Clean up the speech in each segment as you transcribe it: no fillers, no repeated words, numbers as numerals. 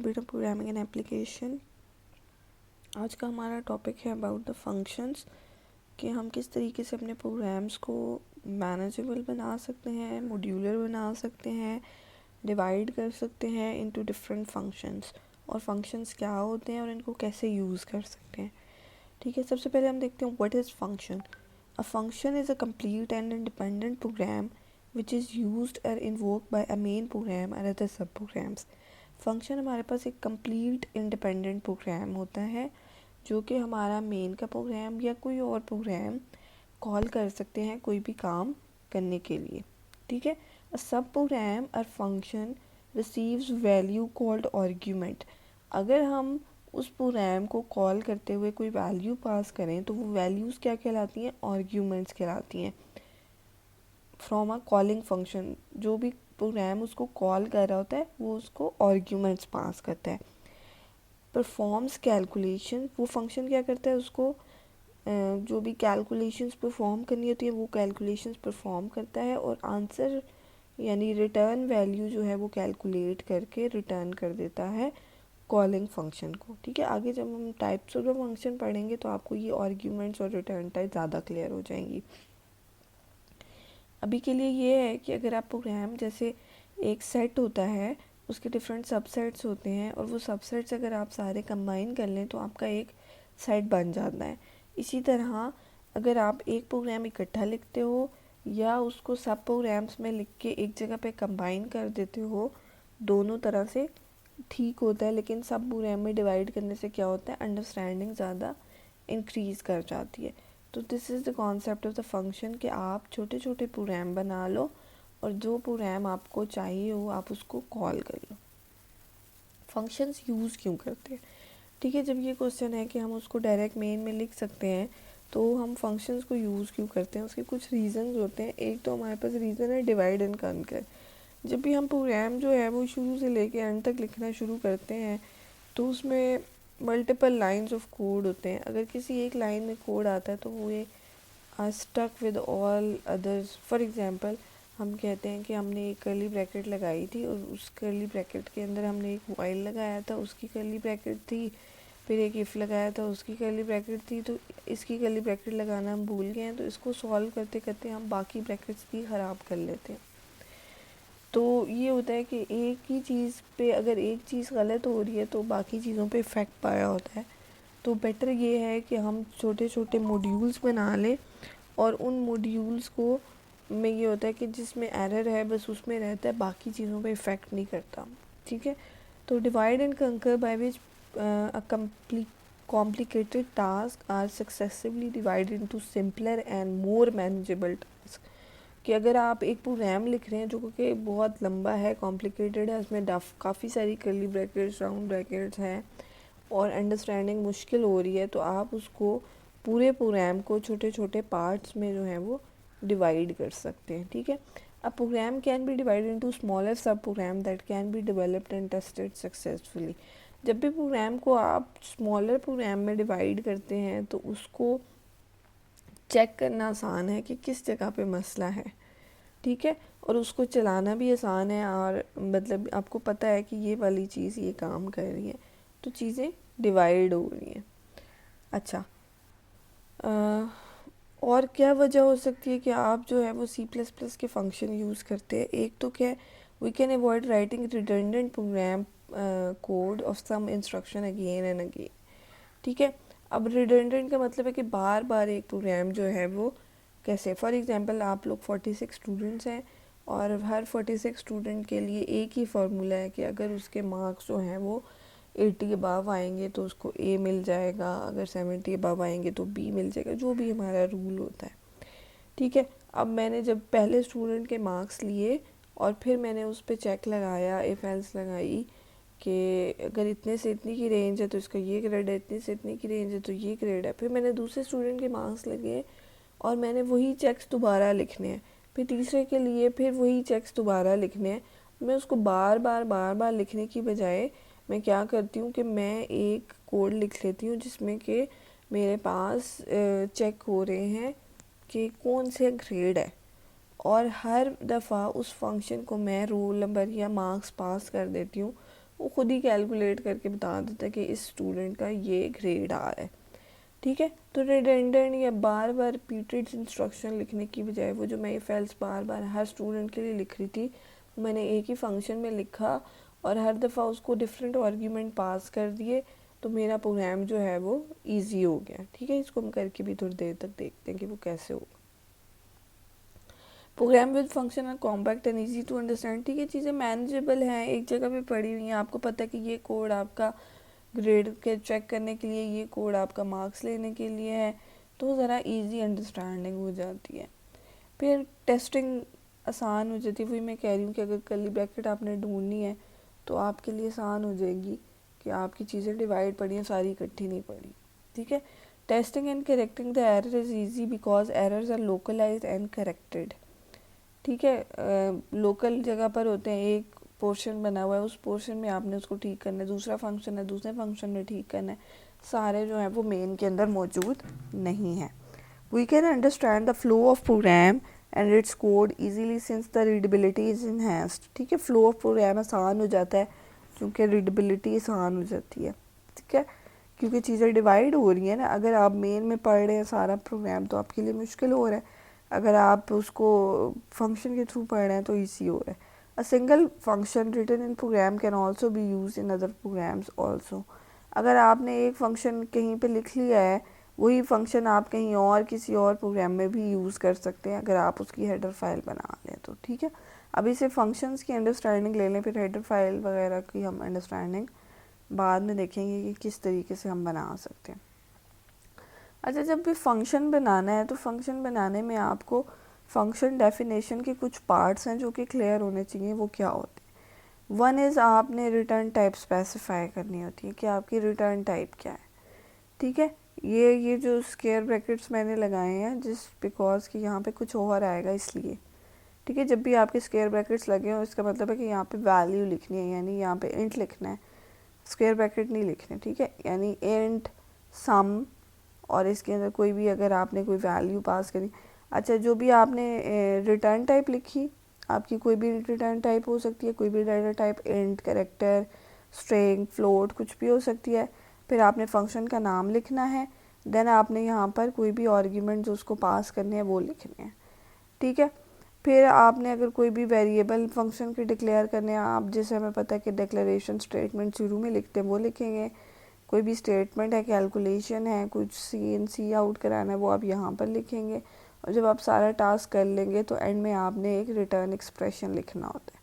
Computer programming and application. आज का हमारा टॉपिक है अबाउट द फंक्शंस, कि हम किस तरीके से अपने प्रोग्राम्स को मैनेजेबल बना सकते हैं, मॉड्यूलर बना सकते हैं, डिवाइड कर सकते हैं इनटू डिफरेंट फंक्शंस, और फंक्शंस क्या होते हैं और इनको कैसे यूज़ कर सकते हैं। ठीक है, सबसे पहले हम देखते हैं what is function. A function is a complete and independent program which is used or invoked by a main program and other sub programs। Function हमारे पास एक कंप्लीट इंडिपेंडेंट प्रोग्राम होता है जो कि हमारा मेन का प्रोग्राम या कोई और प्रोग्राम कॉल कर सकते हैं कोई भी काम करने के लिए। ठीक है, अ सब प्रोग्राम और function receives value called argument. अगर हम उस प्रोग्राम को कॉल करते हुए कोई वैल्यू पास करें तो वो वैल्यूज़ क्या कहलाती हैं? आर्ग्यूमेंट्स कहलाती हैं फ्रॉम अ कॉलिंग फंक्शन। जो भी प्रोग्राम उसको कॉल कर रहा होता है वो उसको आर्ग्यूमेंट्स पास करता है। परफॉर्म्स कैलकुलेशन, वो फंक्शन क्या करता है, उसको जो भी कैलकुलेशंस परफॉर्म करनी होती है वो कैलकुलेशंस परफॉर्म करता है, और आंसर यानी रिटर्न वैल्यू जो है वो कैलकुलेट करके रिटर्न कर देता है कॉलिंग फंक्शन को। ठीक है, आगे जब हम टाइप्स ऑफ फंक्शन पढ़ेंगे तो आपको ये आर्ग्यूमेंट्स और रिटर्न टाइप ज़्यादा क्लियर हो जाएंगी। अभी के लिए ये है कि अगर आप प्रोग्राम जैसे एक सेट होता है, उसके डिफरेंट सबसेट्स होते हैं, और वो सबसेट्स अगर आप सारे कंबाइन कर लें तो आपका एक सेट बन जाता है। इसी तरह अगर आप एक प्रोग्राम इकट्ठा लिखते हो या उसको सब प्रोग्राम्स में लिख के एक जगह पे कंबाइन कर देते हो, दोनों तरह से ठीक होता है, लेकिन सब प्रोग्राम में डिवाइड करने से क्या होता है, अंडरस्टैंडिंग ज़्यादा इंक्रीज़ कर जाती है। तो this is the concept of the function, कि आप छोटे छोटे प्रोग्राम बना लो और जो प्रोग्राम आपको चाहिए हो आप उसको कॉल कर लो। फंक्शंस यूज़ क्यों करते हैं? ठीक है, जब ये क्वेश्चन है कि हम उसको डायरेक्ट मेन में लिख सकते हैं तो हम फंक्शंस को यूज़ क्यों करते हैं, उसके कुछ रीज़न्स होते हैं। एक तो हमारे पास रीज़न है डिवाइड एंड कॉन्कर। जब भी हम प्रोग्राम जो है वो शुरू से लेके एंड तक लिखना शुरू करते हैं तो उसमें मल्टीपल लाइंस ऑफ कोड होते हैं। अगर किसी एक लाइन में कोड आता है तो वो ये stuck with all others. For example हम कहते हैं कि हमने एक कर्ली ब्रैकेट लगाई थी और उस कर्ली ब्रैकेट के अंदर हमने एक व्हाइल लगाया था, उसकी कर्ली ब्रैकेट थी, फिर एक इफ़ लगाया था, उसकी कर्ली ब्रैकेट थी, तो इसकी कर्ली ब्रैकेट लगाना हम भूल गए हैं, तो इसको सॉल्व करते करते हम बाकी ब्रैकेट्स भी ख़राब कर लेते हैं। तो ये होता है कि एक ही चीज़ पे अगर एक चीज़ गलत हो रही है तो बाकी चीज़ों पे इफ़ेक्ट पाया होता है। तो बेटर ये है कि हम छोटे छोटे मॉड्यूल्स बना लें, और उन मॉड्यूल्स को में ये होता है कि जिसमें एरर है बस उसमें रहता है, बाकी चीज़ों पे इफ़ेक्ट नहीं करता। ठीक है, तो डिवाइड एंड कंकर by which a complicated tasks are successively divided into simpler and more manageable tasks। कि अगर आप एक प्रोग्राम लिख रहे हैं जो कि बहुत लंबा है, कॉम्प्लिकेटेड है, उसमें काफ़ी सारी कर्ली ब्रैकेट्स, राउंड ब्रैकेट्स हैं और अंडरस्टैंडिंग मुश्किल हो रही है, तो आप उसको पूरे प्रोग्राम को छोटे छोटे पार्ट्स में जो है वो डिवाइड कर सकते हैं। ठीक है, a program can be divided into smaller sub program that can be developed and tested successfully. जब भी प्रोग्राम को आप स्मॉलर प्रोग्राम में डिवाइड करते हैं तो उसको चेक करना आसान है कि किस जगह पे मसला है। ठीक है, और उसको चलाना भी आसान है, और मतलब आपको पता है कि ये वाली चीज़ ये काम कर रही है, तो चीज़ें डिवाइड हो रही हैं। अच्छा, और क्या वजह हो सकती है कि आप जो है वो C++ के फंक्शन यूज़ करते हैं? एक तो क्या है, we can avoid writing redundant program code of some instruction again and again. ठीक है, अब रिडंडेंट का मतलब है कि बार बार एक प्रोग्राम जो है वो कैसे, फॉर एग्जांपल आप लोग 46 स्टूडेंट्स हैं और हर 46 स्टूडेंट के लिए एक ही फार्मूला है कि अगर उसके मार्क्स जो हैं वो 80 अबव आएंगे तो उसको A मिल जाएगा, अगर 70 अबव आएंगे तो B मिल जाएगा, जो भी हमारा रूल होता है। ठीक है, अब मैंने जब पहले स्टूडेंट के मार्क्स लिए और फिर मैंने उस पर चेक लगाया, इफ एल्स लगाई कि अगर इतने से इतनी की रेंज है तो इसका ये ग्रेड है, इतने से इतनी की रेंज है तो ये ग्रेड है, फिर मैंने दूसरे स्टूडेंट के मार्क्स लगे और मैंने वही चेक्स दोबारा लिखने हैं, फिर तीसरे के लिए फिर वही चेक्स दोबारा लिखने हैं। मैं उसको बार बार लिखने की बजाय मैं क्या करती हूँ कि मैं एक कोड लिख लेती हूँ जिसमें कि मेरे पास चेक हो रहे हैं कि कौन से ग्रेड है, और हर दफ़ा उस फंक्शन को मैं रोल नंबर या मार्क्स पास कर देती हूँ वो खुद ही कैलकुलेट करके बता देता है कि इस स्टूडेंट का ये ग्रेड आ रहा है। ठीक है, तो रिडंडेंट या बार बार रिपीटेड इंस्ट्रक्शन लिखने की बजाय वो जो मैं if else bar bar her student के लिए लिख रही थी, मैंने एक ही फंक्शन में लिखा और हर दफ़ा उसको डिफरेंट आर्ग्यूमेंट पास कर दिए, तो मेरा प्रोग्राम जो है वो इजी हो गया। ठीक है, इसको हम करके भी थोड़ी देर तक देखते हैं कि वो कैसे होगा। Program with function are compact and easy to understand. ठीक है, चीज़ें मैनेजेबल हैं, एक जगह पे पड़ी हुई हैं, आपको पता है कि ये कोड आपका ग्रेड के चेक करने के लिए, ये कोड आपका मार्क्स लेने के लिए है, तो ज़रा इजी अंडरस्टैंडिंग हो जाती है। फिर टेस्टिंग आसान हो जाती है। वही मैं कह रही हूँ कि अगर कर्ली ब्रैकेट आपने ढूंढनी है तो आपके लिए आसान हो जाएगी कि आपकी चीज़ें डिवाइड पड़ी हैं, सारी इकट्ठी नहीं पड़ी। ठीक है, testing and correcting the error is easy because errors are localised and corrected. ठीक है, लोकल जगह पर होते हैं, एक पोर्शन बना हुआ है, उस पोर्शन में आपने उसको ठीक करना है, दूसरा फंक्शन है, दूसरे फंक्शन में ठीक करना है, सारे जो हैं वो मेन के अंदर मौजूद नहीं है। We can understand the flow of program and its code easily since the readability is enhanced. ठीक है, फ्लो ऑफ प्रोग्राम आसान हो जाता है क्योंकि रीडेबिलिटी आसान हो जाती है। ठीक है, क्योंकि चीज़ें डिवाइड हो रही हैं ना, अगर आप मेन में पढ़ रहे हैं सारा प्रोग्राम तो आपके लिए मुश्किल हो रहा है, अगर आप उसको फंक्शन के थ्रू पढ़ रहे हैं तो ईजी हो रहा है। A single function written in program can also be use in other programs also. अगर आपने एक फंक्शन कहीं पे लिख लिया है, वही फंक्शन आप कहीं और किसी और प्रोग्राम में भी यूज़ कर सकते हैं अगर आप उसकी हेडर फाइल बना लें तो। ठीक है, अभी से फंक्शंस की अंडरस्टैंडिंग ले लें, फिर हेडर फाइल वगैरह की हम अंडरस्टैंडिंग बाद में देखेंगे कि किस तरीके से हम बना सकते हैं। अच्छा, जब भी फंक्शन बनाना है तो फंक्शन बनाने में आपको फंक्शन डेफिनेशन के कुछ पार्ट्स हैं जो कि क्लियर होने चाहिए। वो क्या होते हैं? वन इज़ आपने रिटर्न टाइप स्पेसिफाई करनी होती है कि आपकी रिटर्न टाइप क्या है। ठीक है, ये जो स्क्वायर ब्रैकेट्स मैंने लगाए हैं जिस बिकॉज कि यहाँ पे कुछ और आएगा इसलिए। ठीक है, जब भी आपके स्क्वायर ब्रैकेट्स लगे हो इसका मतलब है कि यहाँ पे वैल्यू लिखनी है, यानी यहाँ पे इंट लिखना है, स्क्वायर ब्रैकेट नहीं लिखने। ठीक है, यानी इंट सम, और इसके अंदर कोई भी अगर आपने कोई वैल्यू पास करी। अच्छा, जो भी आपने रिटर्न टाइप लिखी, आपकी कोई भी रिटर्न टाइप हो सकती है, कोई भी return type int, character, string, float कुछ भी हो सकती है। फिर आपने फंक्शन का नाम लिखना है, देन आपने यहाँ पर कोई भी आर्ग्यूमेंट जो उसको पास करने हैं वो लिखने हैं। ठीक है, फिर आपने अगर कोई भी वेरिएबल फंक्शन के डिक्लेयर करने हैं, आप जैसे हमें पता है कि डिक्लेरेशन स्टेटमेंट शुरू में लिखते हैं वो लिखेंगे, कोई भी स्टेटमेंट है, कैलकुलेशन है, कुछ सी इन सी आउट कराना है वो आप यहाँ पर लिखेंगे, और जब आप सारा टास्क कर लेंगे तो एंड में आपने एक रिटर्न एक्सप्रेशन लिखना होता है।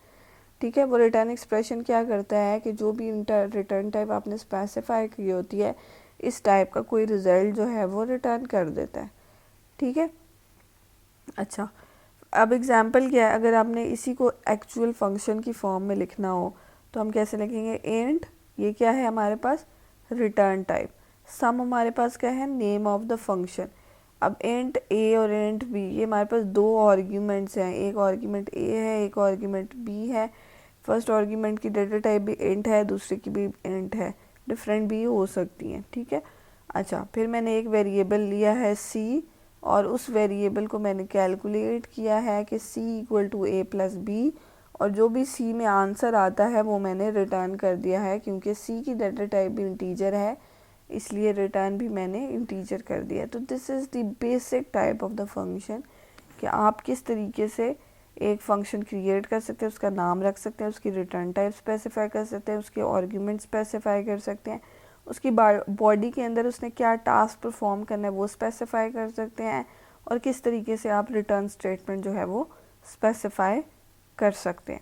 ठीक है, वो रिटर्न एक्सप्रेशन क्या करता है कि जो भी रिटर्न टाइप आपने स्पेसिफाई की होती है, इस टाइप का कोई रिजल्ट जो है वो रिटर्न कर देता है। ठीक है, अच्छा, अब एग्जाम्पल क्या है, अगर आपने इसी को एक्चुअल फंक्शन की फॉर्म में लिखना हो तो हम कैसे लिखेंगे? इंट, ये क्या है हमारे पास? Return type. सम हमारे पास क्या है? Name of the function. अब इंट ए और इंट बी, ये हमारे पास दो आर्ग्यूमेंट्स हैं, एक आर्ग्यूमेंट ए है, एक आर्ग्यूमेंट बी है। फर्स्ट आर्ग्यूमेंट की डेटा टाइप भी इंट है, दूसरे की भी इंट है, डिफरेंट भी हो सकती हैं। ठीक है, अच्छा, फिर मैंने एक वेरिएबल लिया है सी, और उस वेरिएबल को मैंने कैलकुलेट किया है कि c equal to a plus B, और जो भी c में आंसर आता है वो मैंने रिटर्न कर दिया है, क्योंकि c की डाटा टाइप भी इंटीजर है इसलिए रिटर्न भी मैंने इंटीजर कर दिया। तो this is the basic type of the function कि आप किस तरीके से एक फंक्शन क्रिएट कर सकते हैं, उसका नाम रख सकते हैं, उसकी रिटर्न टाइप स्पेसिफाई कर सकते हैं, उसके आर्ग्यूमेंट स्पेसिफाई कर सकते हैं, उसकी बॉडी के अंदर उसने क्या टास्क परफॉर्म करना है वो स्पेसिफाई कर सकते हैं, और किस तरीके से आप रिटर्न स्टेटमेंट जो है वो स्पेसिफाई कर सकते हैं।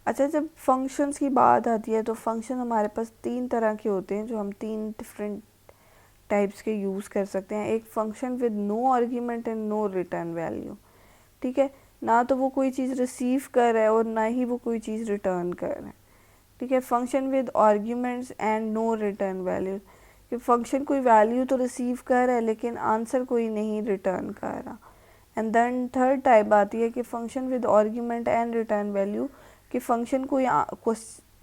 अच्छा, जब फंक्शंस की बात आती है तो फंक्शन हमारे पास तीन तरह के होते हैं जो हम तीन डिफरेंट टाइप्स के यूज़ कर सकते हैं। एक function with no argument and no return value. ठीक है, ना तो वो कोई चीज़ रिसीव कर रहा है और ना ही वो कोई चीज़ रिटर्न कर रहा है। ठीक है, function with arguments and no return value, कि फंक्शन कोई वैल्यू तो रिसीव कर रहा है लेकिन आंसर कोई नहीं रिटर्न कर रहा। एंड देन थर्ड टाइप आती है कि function with argument and return value, कि फंक्शन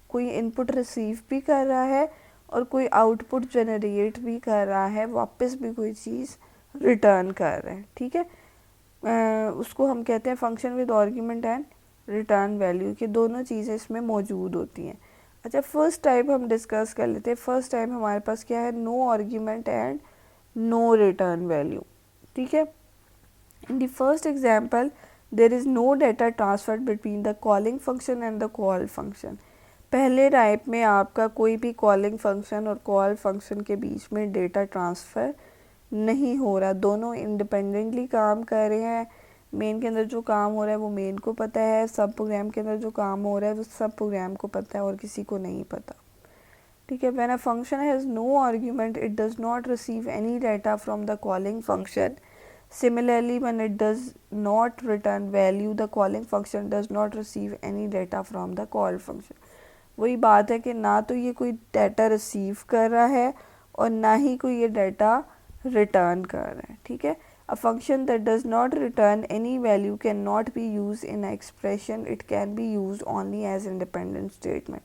कोई इनपुट रिसीव भी कर रहा है और कोई आउटपुट जनरेट भी कर रहा है, वापस भी कोई चीज़ रिटर्न कर रहा है। ठीक है, उसको हम कहते हैं function with argument and return value, कि दोनों चीज़ें इसमें मौजूद होती हैं। अच्छा, फर्स्ट टाइप हम डिस्कस कर लेते हैं। फर्स्ट टाइप हमारे पास क्या है, no argument and no return value. ठीक है, in the first example there is no data transfer between the calling function and the call function. पहले टाइप में आपका कोई भी कॉलिंग फंक्शन और कॉल फंक्शन के बीच में डेटा ट्रांसफ़र नहीं हो रहा, दोनों इंडिपेंडेंटली काम कर रहे हैं। मेन के अंदर जो काम हो रहा है वो मेन को पता है, सब प्रोग्राम के अंदर जो काम हो रहा है वो सब प्रोग्राम को पता है और किसी को नहीं पता। ठीक है, when a function has no argument it does not receive any data from the calling function. Similarly when it does not return value the calling function does not receive any data from the call function. वही बात है कि ना तो ये कोई data receive कर रहा है और ना ही कोई ये डाटा रिटर्न कर रहा है। ठीक है, a function that does not return any value can not be use in expression, it can be use only as independent statement.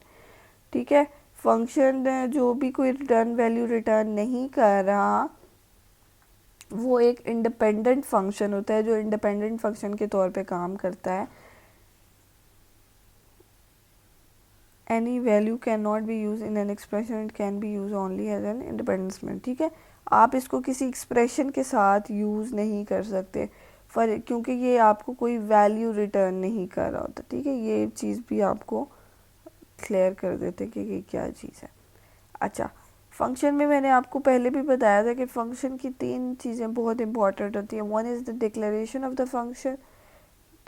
ठीक है, फंक्शन जो भी कोई रिटर्न वैल्यू रिटर्न नहीं कर रहा वो एक इंडिपेंडेंट फंक्शन होता है जो इंडिपेंडेंट फंक्शन के तौर पे काम करता है। Any value cannot be used in an expression, it can be used only as an independent statement। ठीक है, आप इसको किसी एक्सप्रेशन के साथ यूज़ नहीं कर सकते फॉर, क्योंकि ये आपको कोई वैल्यू रिटर्न नहीं कर रहा होता। ठीक है, ये चीज़ भी आपको क्लियर कर देते कि ये क्या चीज़ है। अच्छा, फंक्शन में मैंने आपको पहले भी बताया था कि फंक्शन की 3 चीज़ें बहुत इंपॉर्टेंट होती हैं। One is the declaration of the function,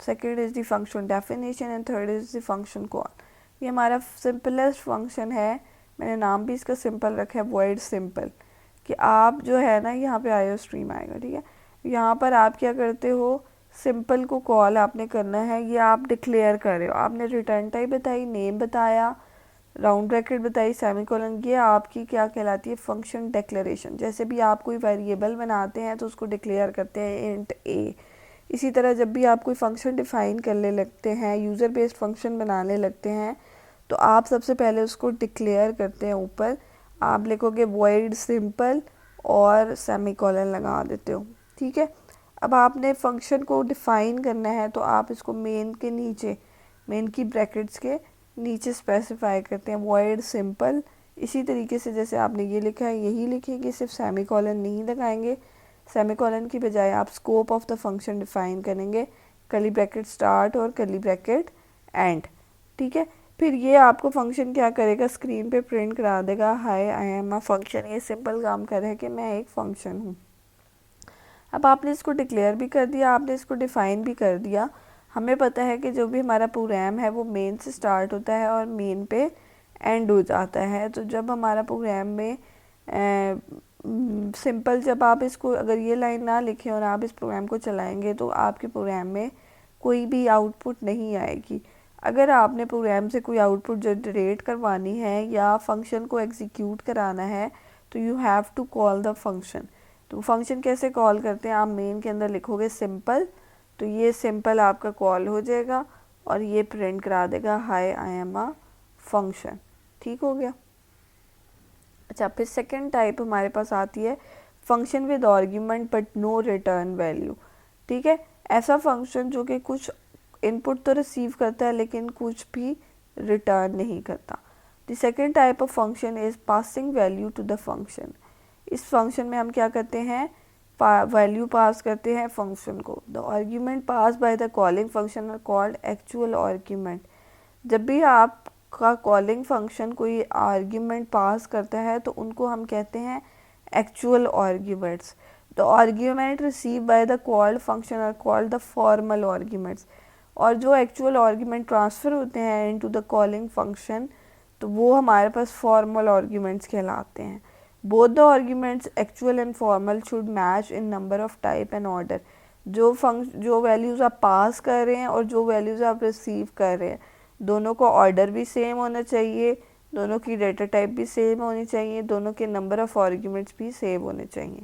second is the function definition and third is the function call. ये हमारा सिंपलेस्ट फंक्शन है, मैंने नाम भी इसका सिंपल रखा है, वॉइड सिंपल, कि आप जो है ना यहाँ पे आयो स्ट्रीम आएगा। ठीक है, यहाँ पर आप क्या करते हो, सिंपल को कॉल आपने करना है, ये आप डिक्लेयर कर रहे हो। आपने रिटर्न टाइप बताई, नेम बताया, राउंड ब्रैकेट बताई, सेमीकोलन, ये आपकी क्या कहलाती है, फंक्शन डिक्लेरेशन। जैसे भी आप कोई वेरिएबल बनाते हैं तो उसको डिक्लेयर करते हैं इंट ए। इसी तरह जब भी आप कोई फंक्शन डिफ़ाइन करने लगते हैं, यूज़र बेस्ड फंक्शन बनाने लगते हैं, तो आप सबसे पहले उसको डिक्लेयर करते हैं। ऊपर आप लिखोगे वॉइड सिंपल और सेमीकोलन लगा देते हो। ठीक है, अब आपने फंक्शन को डिफ़ाइन करना है तो आप इसको मेन के नीचे, मेन की ब्रैकेट्स के नीचे स्पेसिफाई करते हैं वॉइड सिंपल। इसी तरीके से जैसे आपने ये लिखा है यही लिखेंगे, सिर्फ सेमीकोलन नहीं लगाएंगे। सेमीकोलन की बजाय आप scope of the function define करेंगे, कर्ली ब्रैकेट स्टार्ट और कर्ली ब्रैकेट एंड। ठीक है, फिर ये आपको फंक्शन क्या करेगा, स्क्रीन पे प्रिंट करा देगा, हाय आई एम अ फंक्शन। ये सिंपल काम कर रहा है कि मैं एक फंक्शन हूँ। अब आपने इसको डिक्लेयर भी कर दिया, आपने इसको डिफ़ाइन भी कर दिया। हमें पता है कि जो भी हमारा प्रोग्राम है वो मेन से स्टार्ट होता है और मेन पे एंड हो जाता है। तो जब हमारा प्रोग्राम में सिंपल, जब आप इसको, अगर ये लाइन ना लिखें और आप इस प्रोग्राम को चलाएंगे तो आपके प्रोग्राम में कोई भी आउटपुट नहीं आएगी। अगर आपने प्रोग्राम से कोई आउटपुट जनरेट करवानी है या फंक्शन को एग्जीक्यूट कराना है तो you have to call the function. तो फंक्शन कैसे कॉल करते हैं, आप मेन के अंदर लिखोगे सिंपल, तो ये सिंपल आपका कॉल हो जाएगा और ये प्रिंट करा देगा हाय आई एम अ फंक्शन। ठीक हो गया। अच्छा, फिर सेकंड टाइप हमारे पास आती है function with argument but no return value. ठीक है, ऐसा फंक्शन जो कि कुछ इनपुट तो रिसीव करता है लेकिन कुछ भी रिटर्न नहीं करता। The second type of function is passing value to the function. इस फंक्शन में हम क्या करते हैं, वैल्यू पास करते हैं फंक्शन को। The argument pass by the calling function are called actual argument. जब भी आपका कॉलिंग फंक्शन कोई आर्ग्यूमेंट पास करता है तो उनको हम कहते हैं actual arguments. The argument receive by the called function are called the formal arguments. और जो एक्चुअल आर्ग्यूमेंट ट्रांसफ़र होते हैं इनटू द कॉलिंग फंक्शन तो वो हमारे पास फॉर्मल आर्ग्यूमेंट्स कहलाते हैं। Both the arguments actual and formal should match in number of type and order. जो वैल्यूज़ आप पास कर रहे हैं और जो वैल्यूज़ आप रिसीव कर रहे हैं दोनों का ऑर्डर भी सेम होना चाहिए, दोनों की डेटा टाइप भी सेम होनी चाहिए, दोनों के नंबर ऑफ आर्ग्यूमेंट्स भी सेम होने चाहिए।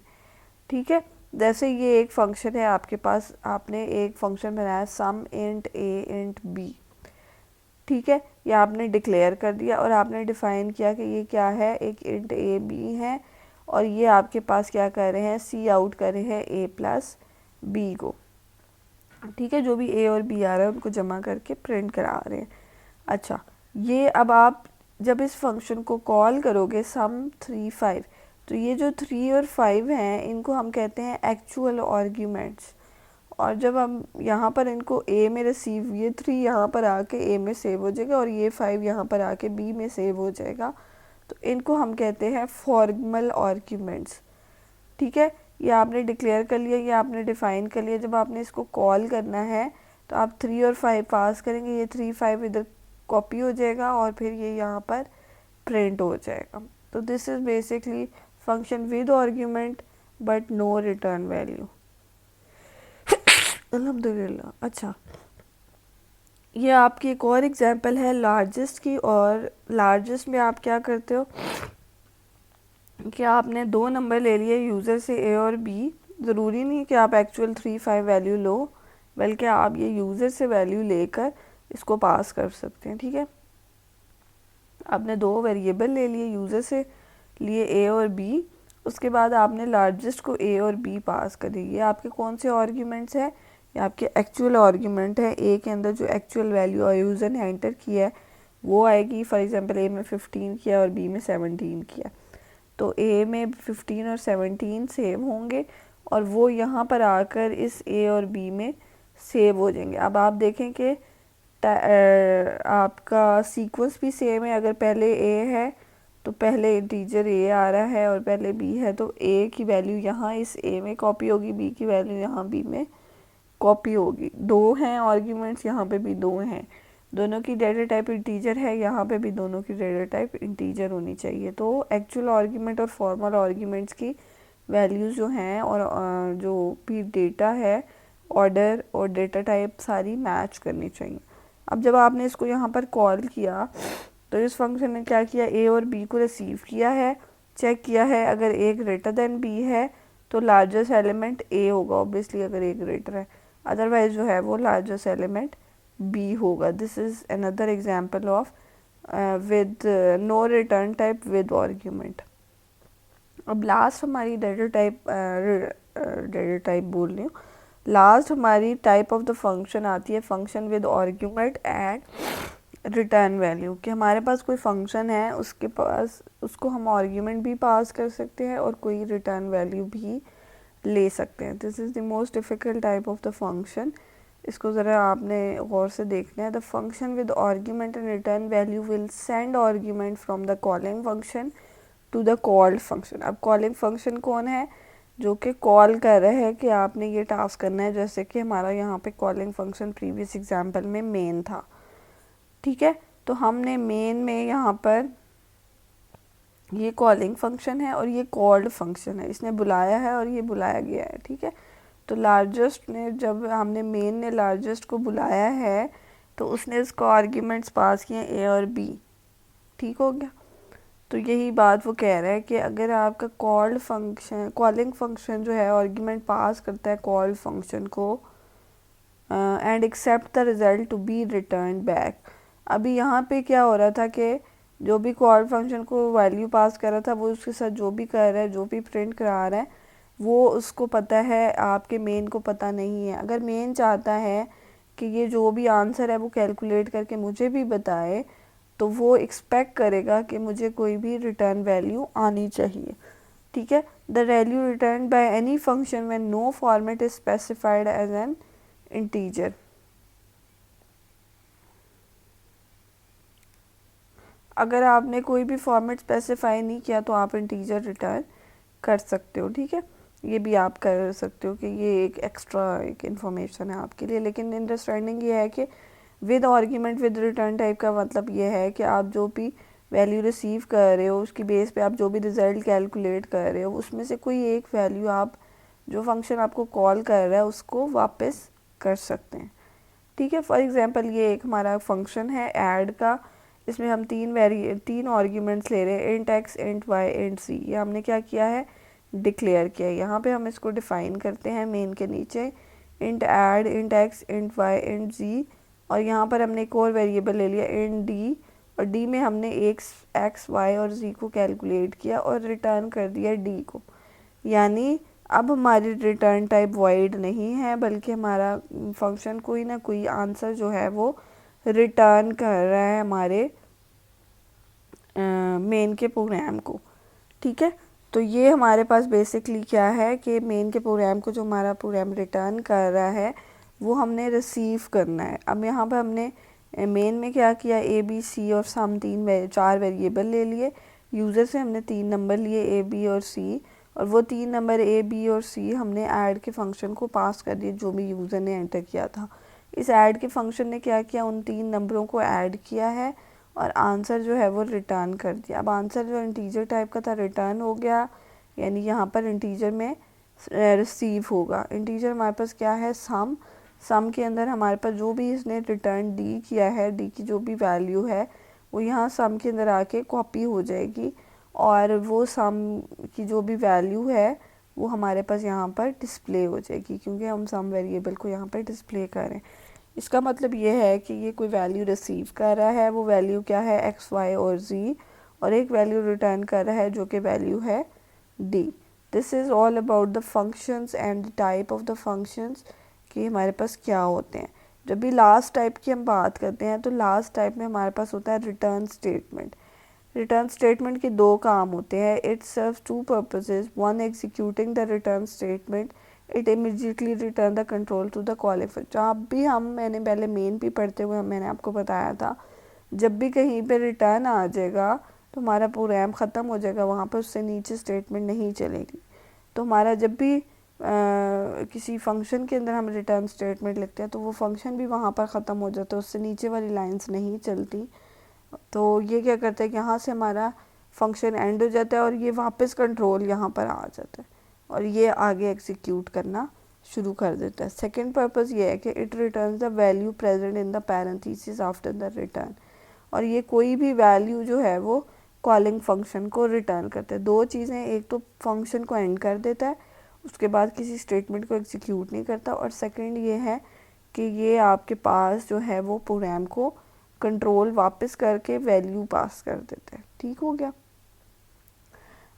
ठीक है, जैसे ये एक फंक्शन है आपके पास, आपने एक फंक्शन बनाया सम इंट ए इंट बी। ठीक है, ये आपने डिक्लेयर कर दिया और आपने डिफ़ाइन किया कि ये क्या है, एक इंट ए बी है और ये आपके पास क्या कर रहे हैं, सी आउट कर रहे हैं ए प्लस बी को। ठीक है, जो भी ए और बी आ रहा है उनको जमा करके प्रिंट करा रहे हैं। अच्छा, ये अब आप जब इस फंक्शन को कॉल करोगे सम 3 5, तो ये जो 3 और 5 हैं इनको हम कहते हैं एक्चुअल आर्ग्यूमेंट्स। और जब हम यहाँ पर इनको ए में रिसीव, ये 3 यहाँ पर आके ए में सेव हो जाएगा और ये 5 यहाँ पर आके बी में सेव हो जाएगा, तो इनको हम कहते हैं फॉर्मल आर्ग्यूमेंट्स। ठीक है, ये आपने डिक्लेयर कर लिया, ये आपने डिफाइन कर लिया। जब आपने इसको कॉल करना है तो आप 3 और 5 पास करेंगे, ये 3 5 इधर कॉपी हो जाएगा और फिर ये यहाँ पर प्रिंट हो जाएगा। तो this is basically function with argument but no return value. अल्हम्दुलिल्लाह। अच्छा, ये आपकी एक और एग्जांपल है लार्जेस्ट की। और लार्जेस्ट में आप क्या करते हो कि आपने 2 नंबर ले लिए यूज़र से, ए और बी। ज़रूरी नहीं कि आप एक्चुअल 3 5 वैल्यू लो, बल्कि आप ये यूज़र से वैल्यू लेकर इसको पास कर सकते हैं। ठीक है, आपने 2 वेरिएबल ले लिए, यूज़र से लिए ए और बी, उसके बाद आपने लार्जेस्ट को ए और बी पास कर दी। ये आपके कौन से आर्ग्यूमेंट्स हैं? ये आपके एक्चुअल आर्ग्यूमेंट है। ए के अंदर जो एक्चुअल वैल्यू और यूज़र ने एंटर किया है वो आएगी। फॉर एग्जांपल ए में 15 किया और बी में 17 किया, तो ए में 15 और 17 सेव होंगे और वो यहाँ पर आकर इस ए और बी में सेव हो जाएंगे। अब आप देखें कि आपका सीक्वेंस भी सेम है। अगर पहले ए है तो पहले इंटीजर ए आ रहा है और पहले बी है, तो ए की वैल्यू यहाँ इस ए में कॉपी होगी, बी की वैल्यू यहाँ बी में कॉपी होगी। 2 हैं आर्ग्यूमेंट्स, यहाँ पे भी 2 हैं, दोनों की डेटा टाइप इंटीजर है, यहाँ पे भी दोनों की डेटा टाइप इंटीजर होनी चाहिए। तो एक्चुअल आर्ग्यूमेंट और फॉर्मल आर्ग्यूमेंट्स की वैल्यूज़ जो हैं और जो भी डेटा है, ऑर्डर और डेटा टाइप सारी मैच करनी चाहिए। अब जब आपने इसको यहाँ पर कॉल किया तो इस फंक्शन ने क्या किया, ए और बी को रिसीव किया है, चेक किया है, अगर ए ग्रेटर देन बी है तो लार्जेस्ट एलिमेंट ए होगा ऑब्वियसली, अगर ए ग्रेटर है, अदरवाइज जो है वो लार्जेस्ट एलिमेंट बी होगा। This is another example of with no return type with argument. अब लास्ट हमारी डेटा टाइप बोल रही हूँ, लास्ट हमारी टाइप ऑफ द फंक्शन आती है function with argument and return value. कि हमारे पास कोई फंक्शन है, उसके पास उसको हम आर्ग्यूमेंट भी पास कर सकते हैं और कोई रिटर्न वैल्यू भी ले सकते हैं। This is the most difficult type of the function. इसको ज़रा आपने गौर से देखना है। The function with argument and return value will send argument from the calling function to the called function. अब कॉलिंग फंक्शन कौन है? जो कि कॉल कर रहे हैं कि आपने ये टास्क करना है। जैसे कि हमारा यहाँ पे कॉलिंग फंक्शन प्रीवियस एग्जांपल में मेन था। ठीक है, तो हमने मेन में यहाँ पर ये कॉलिंग फंक्शन है और ये कॉल्ड फंक्शन है, इसने बुलाया है और ये बुलाया गया है। ठीक है, तो लार्जेस्ट ने, जब हमने मेन ने लार्जेस्ट को बुलाया है तो उसने इसको आर्ग्यूमेंट्स पास किए ए और बी। ठीक हो गया। तो यही बात वो कह रहा है कि अगर आपका कॉल्ड फंक्शन, कॉलिंग फंक्शन जो है आर्ग्यूमेंट पास करता है कॉल्ड फंक्शन को and accept the result to be return back. अभी यहाँ पे क्या हो रहा था कि जो भी कॉल्ड फंक्शन को वैल्यू पास कर रहा था वो उसके साथ जो भी कर रहा है, जो भी प्रिंट करा रहा है, वो उसको पता है, आपके मेन को पता नहीं है। अगर मेन चाहता है कि ये जो भी आंसर है वो कैलकुलेट करके मुझे भी बताए, तो वो एक्सपेक्ट करेगा कि मुझे कोई भी रिटर्न वैल्यू आनी चाहिए। ठीक है, the value return by any function when no format is specified as an integer. अगर आपने कोई भी फॉर्मेट स्पेसिफाई नहीं किया तो आप इंटीजर रिटर्न कर सकते हो। ठीक है, ये भी आप कर सकते हो कि ये एक एक्स्ट्रा एक इन्फॉर्मेशन है आपके लिए। लेकिन अंडरस्टैंडिंग ये है कि with argument with return type का मतलब ये है कि आप जो भी वैल्यू रिसीव कर रहे हो उसकी बेस पे आप जो भी रिज़ल्ट कैलकुलेट कर रहे हो उसमें से कोई एक वैल्यू आप, जो फंक्शन आपको कॉल कर रहा है, उसको वापस कर सकते हैं। ठीक है, फॉर एग्जांपल ये एक हमारा फंक्शन है ऐड का, इसमें हम तीन आर्ग्यूमेंट्स ले रहे हैं, int x, int y, int c. ये हमने क्या किया है, डिक्लेयर किया है। यहाँ पे हम इसको डिफ़ाइन करते हैं मेन के नीचे, int add, int x, int y, int z. और यहाँ पर हमने एक और वेरिएबल ले लिया इंट डी, और डी में हमने एक्स वाई और जी को कैलकुलेट किया और रिटर्न कर दिया डी को। यानी अब हमारी रिटर्न टाइप वॉइड नहीं है, बल्कि हमारा फंक्शन कोई ना कोई आंसर जो है वो रिटर्न कर रहा है हमारे मेन के प्रोग्राम को। ठीक है, तो ये हमारे पास बेसिकली क्या है कि मेन के प्रोग्राम को जो हमारा प्रोग्राम रिटर्न कर रहा है वो हमने रिसीव करना है। अब यहाँ पर हमने मेन में क्या किया, ए बी सी और सम चार वेरिएबल ले लिए। यूज़र से हमने 3 नंबर लिए ए बी और सी, और वो 3 नंबर ए बी और सी हमने ऐड के फंक्शन को पास कर दिए जो भी यूज़र ने एंटर किया था। इस ऐड के फंक्शन ने क्या किया, उन 3 नंबरों को ऐड किया है और आंसर जो है वो रिटर्न कर दिया। अब आंसर जो इंटीजर टाइप का था रिटर्न हो गया, यानी यहाँ पर इंटीजर में रिसीव होगा। इंटीजर हमारे पास क्या है, सम। सम के अंदर हमारे पास जो भी इसने रिटर्न डी किया है, डी की जो भी वैल्यू है वो यहाँ सम के अंदर आके कॉपी हो जाएगी, और वो सम की जो भी वैल्यू है वो हमारे पास यहाँ पर डिस्प्ले हो जाएगी, क्योंकि हम सम वेरिएबल को यहाँ पर डिस्प्ले करें। इसका मतलब ये है कि ये कोई वैल्यू रिसीव कर रहा है, वो वैल्यू क्या है, एक्स वाई और जी, और एक वैल्यू रिटर्न कर रहा है जो कि वैल्यू है D. This is all about the functions and the type of the functions कि हमारे पास क्या होते हैं। जब भी लास्ट टाइप की हम बात करते हैं तो लास्ट टाइप में हमारे पास होता है रिटर्न स्टेटमेंट। रिटर्न स्टेटमेंट के 2 काम होते हैं। It serve 2 purposes, one executing the return statement, it immediately return the control to the qualifier. जब भी मैंने पहले मेन भी पढ़ते हुए मैंने आपको बताया था, जब भी कहीं पे रिटर्न आ जाएगा तो हमारा प्रोग्राम ख़त्म हो जाएगा, वहाँ पर उससे नीचे स्टेटमेंट नहीं चलेगी। तो हमारा जब भी किसी फंक्शन के अंदर हम रिटर्न स्टेटमेंट लिखते हैं तो वो फंक्शन भी वहाँ पर ख़त्म हो जाता है, उससे नीचे वाली लाइंस नहीं चलती। तो ये क्या करता है कि यहाँ से हमारा फंक्शन एंड हो जाता है और ये वापस कंट्रोल यहाँ पर आ जाता है और ये आगे एग्जीक्यूट करना शुरू कर देता है। सेकेंड पर्पज़ ये है कि it return the value present in the parenthesis after the return, और ये कोई भी वैल्यू जो है वो कॉलिंग फंक्शन को रिटर्न करता है। 2 चीज़ें, एक तो फंक्शन को एंड कर देता है, उसके बाद किसी स्टेटमेंट को एग्जीक्यूट नहीं करता, और सेकंड ये है कि ये आपके पास जो है वो प्रोग्राम को कंट्रोल वापस करके वैल्यू पास कर देता है। ठीक हो गया।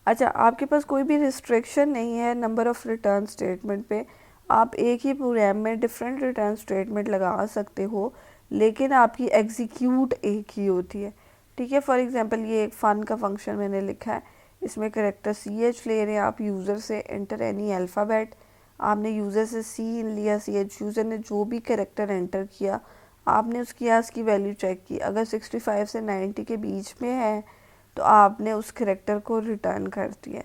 अच्छा, आपके पास कोई भी रिस्ट्रिक्शन नहीं है नंबर ऑफ़ रिटर्न स्टेटमेंट पे। आप एक ही प्रोग्राम में डिफरेंट रिटर्न स्टेटमेंट लगा सकते हो, लेकिन आपकी एग्जीक्यूट एक ही होती है। ठीक है, फॉर एग्जांपल ये एक फ़न का फंक्शन मैंने लिखा है, इसमें करेक्टर CH ले रहे हैं आप यूज़र से, एंटर एनी अल्फ़ाबेट। आपने यूज़र से C लिया, CH यूज़र ने जो भी करेक्टर एंटर किया आपने उसकी आज की वैल्यू चेक की, अगर 65 से 90 के बीच में है तो आपने उस करेक्टर को रिटर्न कर दिया,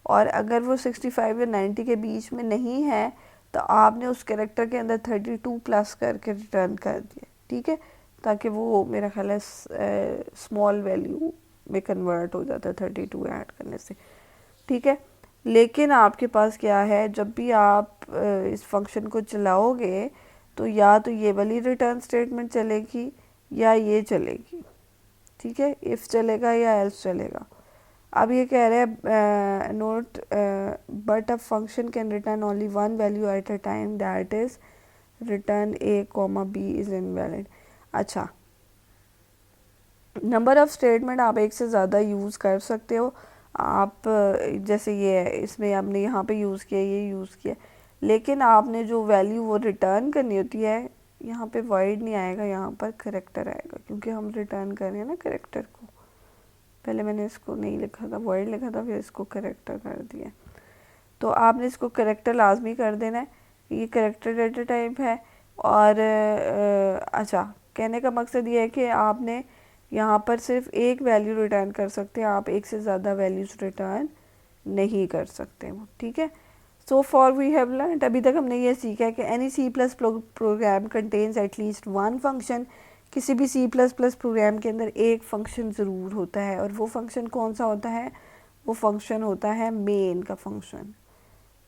और अगर वो 65 या 90 के बीच में नहीं है तो आपने उस करेक्टर के अंदर 32 प्लस करके रिटर्न कर दिया। ठीक है, ताकि वो मेरा ख्याल है स्मॉल वैल्यू में कन्वर्ट हो जाता है 32 ऐड करने से। ठीक है, लेकिन आपके पास क्या है, जब भी आप इस फंक्शन को चलाओगे तो या तो ये वाली रिटर्न स्टेटमेंट चलेगी या ये चलेगी। ठीक है, इफ़ चलेगा या एल्स चलेगा। अब ये कह रहे हैं note but a function can return only one value at a time, that is return A, B is invalid. अच्छा, नंबर ऑफ़ स्टेटमेंट आप एक से ज़्यादा यूज़ कर सकते हो। आप जैसे ये है, इसमें आपने यहाँ पे यूज़ किया, ये यूज़ किया, लेकिन आपने जो वैल्यू वो रिटर्न करनी होती है, यहाँ पे वॉइड नहीं आएगा, यहाँ पर करेक्टर आएगा, क्योंकि हम रिटर्न कर रहे हैं ना करेक्टर को। पहले मैंने इसको नहीं लिखा था, वॉइड लिखा था, फिर इसको करेक्टर कर दिया। तो आपने इसको करेक्टर लाजमी कर देना है, ये करेक्टर डेटा टाइप है। और अच्छा, कहने का मकसद ये है कि आपने यहाँ पर सिर्फ एक वैल्यू रिटर्न कर सकते हैं, आप एक से ज़्यादा वैल्यूज़ रिटर्न नहीं कर सकते हो। ठीक है, so far we have learned, अभी तक हमने ये सीखा है कि any C++ program contains at least one function. किसी भी C++ प्रोग्राम के अंदर एक फंक्शन ज़रूर होता है, और वो फंक्शन कौन सा होता है, वो फंक्शन होता है मेन का फंक्शन।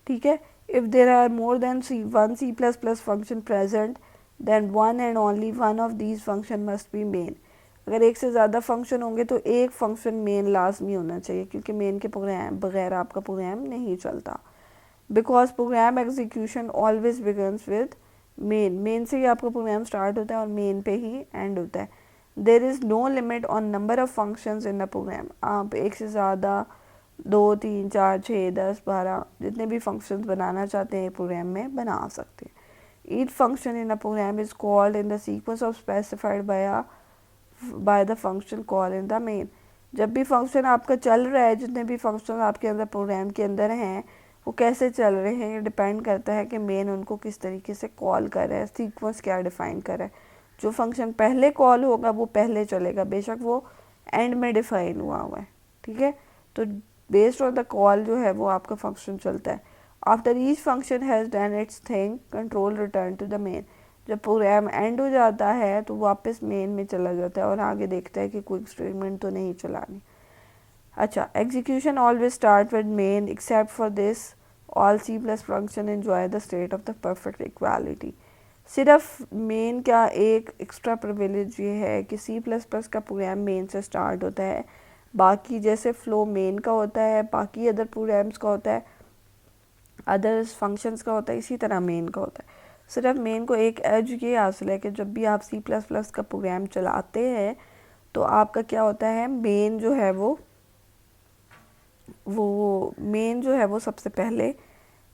ठीक है, if there are more than one C++ function present then one and only one of these function must be main. अगर एक से ज़्यादा फंक्शन होंगे तो एक फंक्शन मेन लाजमी होना चाहिए, क्योंकि मेन के प्रोग्राम बगैर आपका प्रोग्राम नहीं चलता। Because program execution always begins with main, main से ही आपका प्रोग्राम स्टार्ट होता है और मेन पे ही एंड होता है। There is no limit on number of functions in the program. आप एक से ज़्यादा 2, 3, 4, 6, 10, 12 जितने भी फंक्शंस बनाना चाहते हैं प्रोग्राम में बना सकते हैं। Each function in a program is called in the sequence of specified by the function call in the main. जब भी फंक्शन आपका चल रहा है, जितने भी फंक्शन आपके अंदर प्रोग्राम के अंदर हैं वो कैसे चल रहे हैं, ये डिपेंड करता है कि मेन उनको किस तरीके से कॉल कर रहा है, सीक्वेंस क्या डिफ़ाइन कर रहा है। जो फंक्शन पहले कॉल होगा वो पहले चलेगा, बेशक वो एंड में डिफ़ाइन हुआ है, ठीक है। तो बेस्ड ऑन द कॉल जो है वो आपका फंक्शन चलता है। After each function has done its thing control return to the main. जब प्रोग्राम एंड हो जाता है तो वापस मेन में चला जाता है और आगे देखता है कि कोई स्टेटमेंट तो नहीं चलानी। अच्छा, execution always start with main except for this all C plus function enjoy the state of the perfect equality. सिर्फ मेन का एक एक्स्ट्रा प्रिविलेज ये है कि सी प्लस प्लस का प्रोग्राम मेन से स्टार्ट होता है, बाकी जैसे फ्लो मेन का होता है, बाकी अदर प्रोग्राम्स का होता है, अदर्स फंक्शंस का होता है, इसी तरह मेन का होता है। सिर्फ मेन को एक एज ये हासिल है कि जब भी आप सी प्लस प्लस का प्रोग्राम चलाते हैं तो आपका क्या होता है, मेन जो है वो मेन जो है वो सबसे पहले